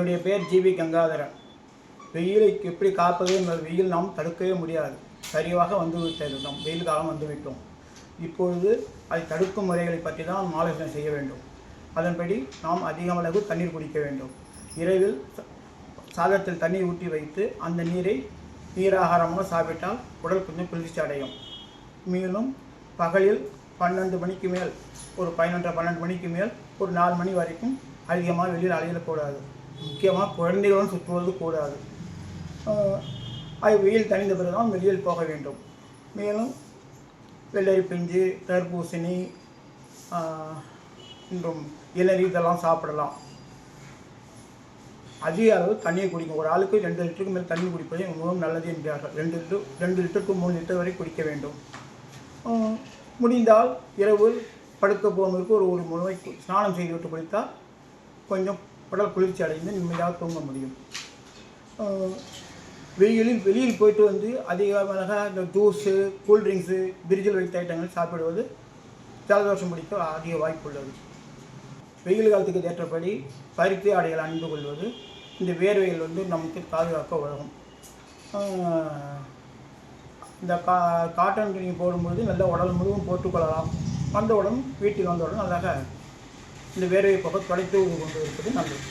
என்னுடைய பெயர் ஜிவி கங்காதரன். வெயிலை எப்படி காப்பது என்பது வெயில் நாம் தடுக்கவே முடியாது. சரியாக வந்துவிட்டது, நம் வெயில் காலம் வந்துவிட்டோம். இப்பொழுது அதை தடுக்கும் முறைகளை பற்றி தான் நாம் ஆலோசனை செய்ய வேண்டும். அதன்படி நாம் அதிக அளவு தண்ணீர் குடிக்க வேண்டும். இரவில் சாதத்தில் தண்ணீர் ஊற்றி வைத்து அந்த நீரை நீராகாரமாக சாப்பிட்டால் உடல் கொஞ்சம் குளிர்ச்சி அடையும். மேலும் பகலில் 12 மணிக்கு மேல், ஒரு 11-12 மணிக்கு மேல் ஒரு 4 மணி வரைக்கும் அதிகமாக வெளியில் அலையிடக்கூடாது. முக்கியமாக குழந்தைகளுடன் சுற்றுவது கூடாது. அது வெயில் தணிந்த பிறகு தான் வெளியில் போக வேண்டும். மேலும் வெள்ளரி பிஞ்சு, தர்பூசணி, இன்றும் இளநீர் இதெல்லாம் சாப்பிடலாம். அதிக அளவு தண்ணீர் குடிக்கும். ஒரு ஆளுக்கு 2 லிட்டருக்கு மேல் தண்ணீர் குடிப்பது மிகவும் நல்லது என்கிறார்கள். 2 லிட்டர் to 3 லிட்டர் வரை குடிக்க வேண்டும். முடிந்தால் இரவு படுக்க போவதற்கு ஒரு முறை ஸ்நானம் செய்துவிட்டு குளித்தால் கொஞ்சம் உடல் குளிர்ச்சி அடைந்து நிம்மதியாக தூங்க முடியும். வெளியில் போயிட்டு வந்து அதிகமாக இந்த ஜூஸு, கூல்ட்ரிங்க்ஸு, பிரிட்ஜில் வைத்த ஐட்டங்கள் சாப்பிடுவது ஜலதோஷம் பிடிக்க அதிக வாய்ப்பு உள்ளது. வெயில் காலத்துக்கு ஏற்றபடி பருத்தி ஆடைகள் அணிந்து கொள்வது இந்த வேர்வைகள் நமக்கு பாதுகாக்க உதவும். இந்த காட்டன் துணி போடும்போது நல்லா உடல் முழுவதும் போட்டுக்கொள்ளலாம். வந்தவுடன் வீட்டில் வந்தவுடன் நல்லாக இந்த வேர்வை போக துடைத்து கொண்டு இருப்பது நல்லது.